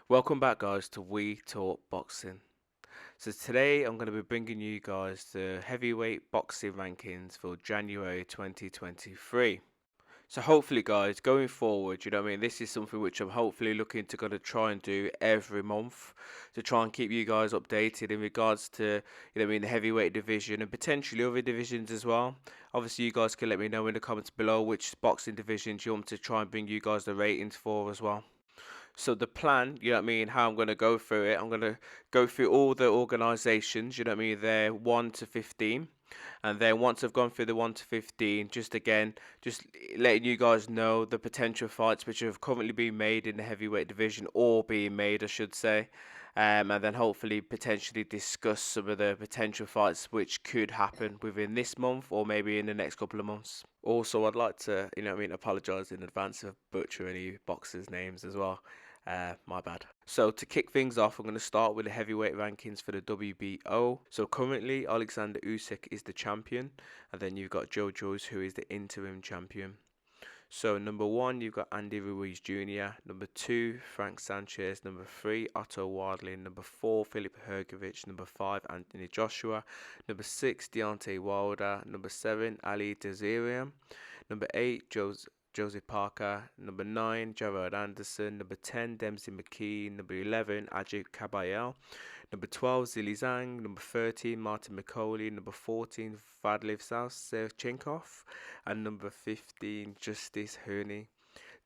Welcome back, guys, to We Talk Boxing. So today I'm going to be bringing you guys the heavyweight boxing rankings for January 2023. So hopefully, guys, going forward, this is something which I'm hopefully looking to try and do every month to try and keep you guys updated in regards to, the heavyweight division and potentially other divisions as well. Obviously, you guys can let me know in the comments below which boxing divisions you want me to try and bring you guys the ratings for as well. So the plan, how I'm going to go through it, I'm going to go through all the organizations, they're 1 to 15. And then once I've gone through the 1 to 15, just letting you guys know the potential fights which have currently been made in the heavyweight division, or being made, I should say. And then hopefully potentially discuss some of the potential fights which could happen within this month or maybe in the next couple of months. Also, I'd like to, apologise in advance of butchering any boxers' names as well. My bad. So to kick things off, I'm going to start with the heavyweight rankings for the WBO. So currently, Alexander Usyk is the champion, and then you've got Joe Joyce, who is the interim champion. So number 1, you've got Andy Ruiz Jr. Number 2, Frank Sanchez. Number 3, Otto Wardlin. Number 4, Filip Hrgovic. Number 5, Anthony Joshua. Number 6, Deontay Wilder. Number 7, Ali Desirian. Number 8, Joseph Parker. Number 9, Gerard Anderson. Number 10, Dempsey McKee. Number 11, Ajit Kabayel. Number 12, Zili Zhang. Number 13, Martin McCauley. Number 14, Vadliv Savchenkov. And number 15, Justice Herney.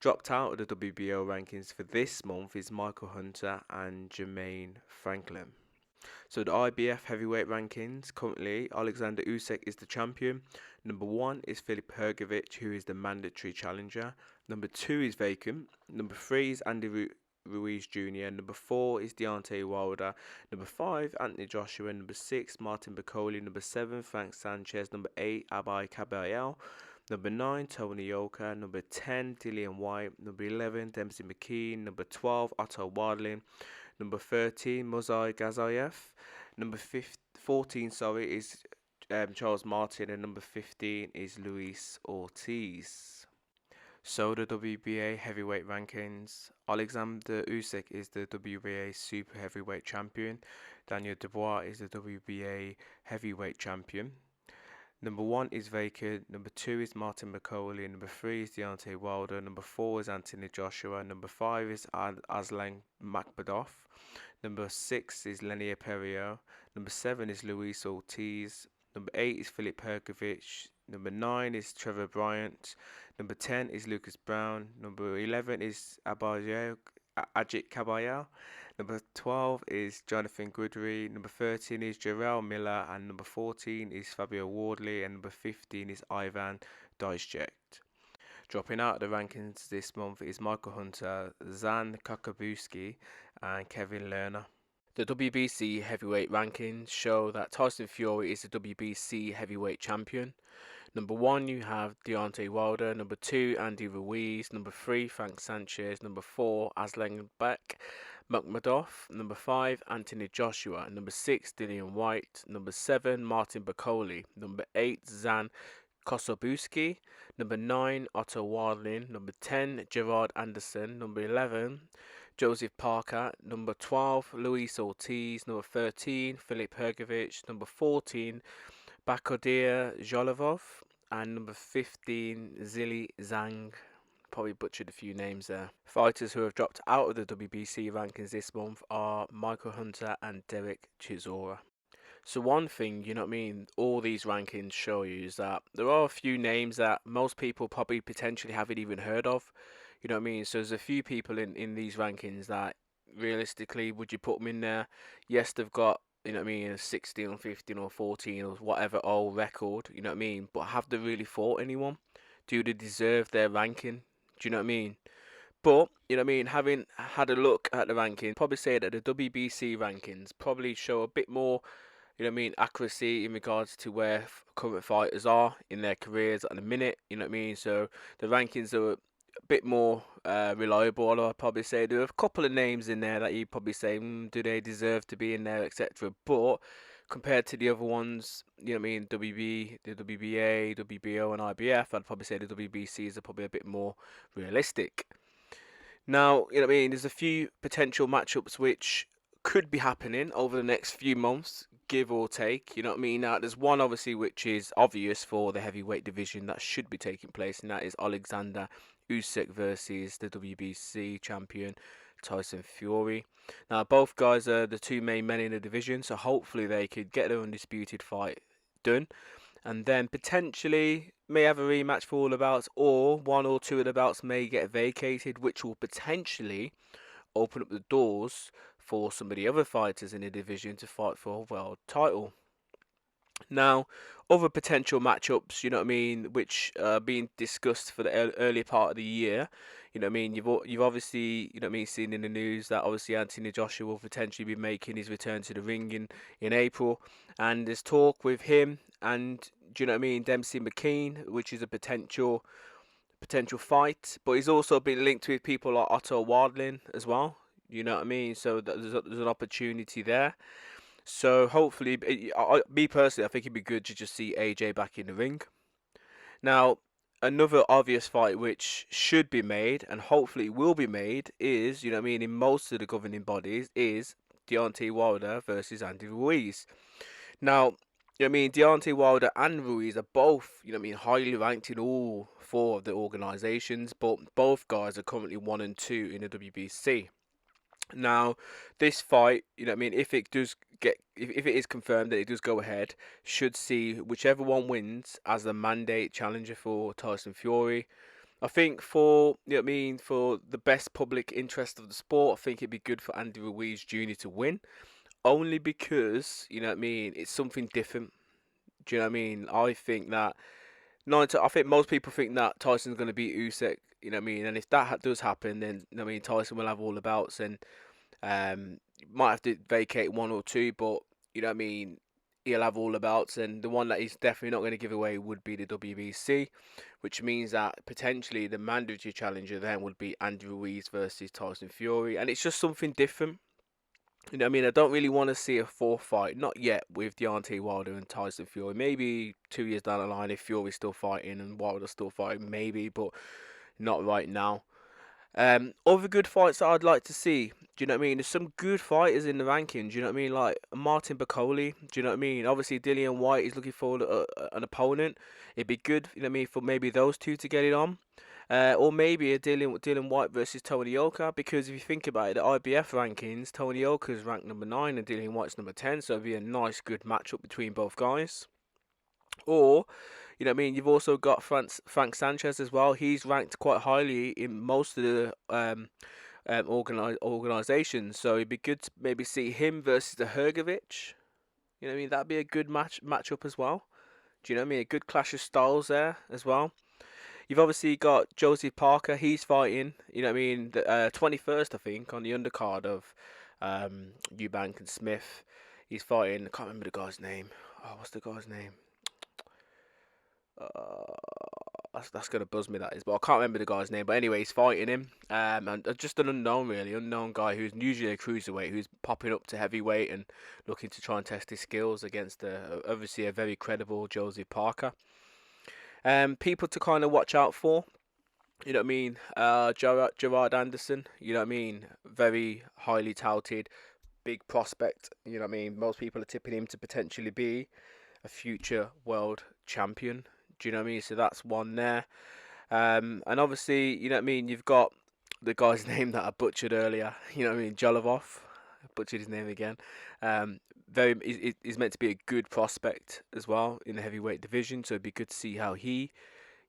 Dropped out of the WBO rankings for this month is Michael Hunter and Jermaine Franklin. So the IBF heavyweight rankings, currently Alexander Usyk is the champion. Number 1 is Filip Hrgovic, who is the mandatory challenger. Number 2 is vacant. Number 3 is Andy Ruiz Jr. Number 4 is Deontay Wilder. Number 5, Anthony Joshua. Number 6, Martin Bakoli. Number 7, Frank Sanchez. Number 8, Abai Kabayel. Number 9, Tony Yoka. Number 10, Dillian White. Number 11, Dempsey McKee. Number 12, Otto Wardlin. Number 13, Mozai Gazayev. Number 14, is Charles Martin. And number 15 is Luis Ortiz. So the WBA heavyweight rankings. Alexander Usyk is the WBA super heavyweight champion. Daniel Dubois is the WBA heavyweight champion. Number 1 is vacant. Number 2 is Martin McCauley. Number 3 is Deontay Wilder. Number 4 is Anthony Joshua. Number 5 is Aslan Makhmadov. Number 6 is Lenier Perio. Number 7 is Luis Ortiz. Number 8 is Filip Hrgovic. Number 9 is Trevor Bryant. Number 10 is Lucas Brown. Number 11 is Ajit Kabayel. Number 12 is Jonathan Goodry. Number 13 is Jarrell Miller. And number 14 is Fabio Wardley. And number 15 is Ivan Dijksek. Dropping out of the rankings this month is Michael Hunter, Zan Kakabuski, and Kevin Lerner. The WBC heavyweight rankings show that Tyson Fury is the WBC heavyweight champion. Number 1, you have Deontay Wilder. Number 2, Andy Ruiz. Number 3, Frank Sanchez. Number 4, Aslan Makhmadov. Number 5, Anthony Joshua. Number 6, Dillian White. Number 7, Martin Bakoli. Number 8, Zan Kosobuski. Number 9, Otto Wardlin. Number 10, Gerard Anderson. Number 11, Joseph Parker. Number 12, Luis Ortiz. Number 13, Filip Hrgovic. Number 14, Bakodir Jolovov. And number 15, Zili Zhang. Probably butchered a few names there. Fighters who have dropped out of the WBC rankings this month are Michael Hunter and Derek Chisora. So one thing, all these rankings show you is that there are a few names that most people probably potentially haven't even heard of. So there's a few people in these rankings that realistically, would you put them in there? Yes, they've got, a 16 or 15 or 14 or whatever old record, but have they really fought anyone? Do they deserve their ranking? Do you know what I mean? But, having had a look at the rankings, probably say that the WBC rankings probably show a bit more accuracy in regards to where current fighters are in their careers at the minute, so the rankings are a bit more reliable, although I'd probably say there are a couple of names in there that you probably say, do they deserve to be in there, etc. But compared to the other ones, WB, the WBA, WBO and IBF, I'd probably say the WBCs are probably a bit more realistic. Now, you know what I mean, there's a few potential matchups which could be happening over the next few months, give or take. You know what I mean? Now, there's one obviously which is obvious for the heavyweight division that should be taking place, and that is Alexander Usyk versus the WBC champion Tyson Fury. Now, both guys are the two main men in the division, so hopefully they could get their undisputed fight done, and then potentially may have a rematch for all the bouts, or one or two of the bouts may get vacated, which will potentially open up the doors for some of the other fighters in the division to fight for a world title. Now, other potential matchups, you know what I mean, which are being discussed for the early part of the year. You know what I mean, you've obviously, you know what I mean, seen in the news that obviously Anthony Joshua will potentially be making his return to the ring in April, and there's talk with him and, do you know what I mean, Dempsey McKean, which is a potential fight, but he's also been linked with people like Otto Wardlin as well. You know what I mean? So there's an opportunity there. So hopefully, me personally, I think it'd be good to just see AJ back in the ring. Now, another obvious fight which should be made and hopefully will be made is, you know what I mean, in most of the governing bodies, is Deontay Wilder versus Andy Ruiz. Now, you know what I mean, Deontay Wilder and Ruiz are both, you know what I mean, highly ranked in all four of the organisations, but both guys are currently 1 and 2 in the WBC. Now, this fight, you know what I mean, if it does if it is confirmed that it does go ahead, should see whichever one wins as the mandate challenger for Tyson Fury. I think for, you know what I mean, for the best public interest of the sport, I think it'd be good for Andy Ruiz Jr. to win. Only because, you know what I mean, it's something different. Do you know what I mean? I think most people think that Tyson's going to beat Usyk. You know what I mean? And if that does happen, then, you know what I mean, Tyson will have all the belts, and might have to vacate one or two, but, you know what I mean, he'll have all the belts, and the one that he's definitely not going to give away would be the WBC, which means that potentially the mandatory challenger then would be Andy Ruiz versus Tyson Fury, and it's just something different. You know what I mean? I don't really want to see a fourth fight, not yet, with Deontay Wilder and Tyson Fury. Maybe 2 years down the line if Fury's still fighting and Wilder's still fighting, maybe, but not right now. Other good fights that I'd like to see. Do you know what I mean? There's some good fighters in the ranking. Do you know what I mean? Like Martin Bakole. Do you know what I mean? Obviously, Dillian White is looking for an opponent. It'd be good, you know what I mean, for maybe those two to get it on. Or maybe a Dillian White versus Tony Yoka, because if you think about it, the IBF rankings, Tony Yoka is ranked number 9 and Dillian White's number 10, so it'd be a nice, good matchup between both guys. Or, you know what I mean, you've also got Frank Sanchez as well. He's ranked quite highly in most of the organizations, so it'd be good to maybe see him versus the Hergovich. You know what I mean? That'd be a good matchup as well. Do you know what I mean? A good clash of styles there as well. You've obviously got Joseph Parker. He's fighting, you know what I mean, the 21st, I think, on the undercard of Eubank and Smith. He's fighting, I can't remember the guy's name. Oh, what's the guy's name? That's gonna buzz me, that is, but I can't remember the guy's name. But anyway, he's fighting him, and just an unknown guy who's usually a cruiserweight, who's popping up to heavyweight and looking to try and test his skills against obviously a very credible Joseph Parker. People to kind of watch out for, you know what I mean? Gerard Anderson, you know what I mean? Very highly touted, big prospect. You know what I mean? Most people are tipping him to potentially be a future world champion. Do you know what I mean? So that's one there. And obviously, you know what I mean, you've got the guy's name that I butchered earlier. You know what I mean? Jolovov. I butchered his name again. He's meant to be a good prospect as well in the heavyweight division, so it'd be good to see how he,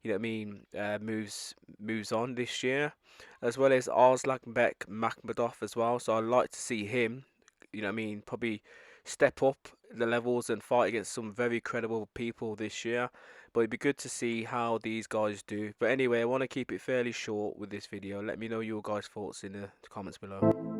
you know what I mean, moves on this year, as well as Arslanbek Makhmudov as well. So I'd like to see him, you know what I mean, probably step up the levels and fight against some very credible people this year. But it'd be good to see how these guys do. But anyway, I want to keep it fairly short with this video. Let me know your guys' thoughts in the comments below.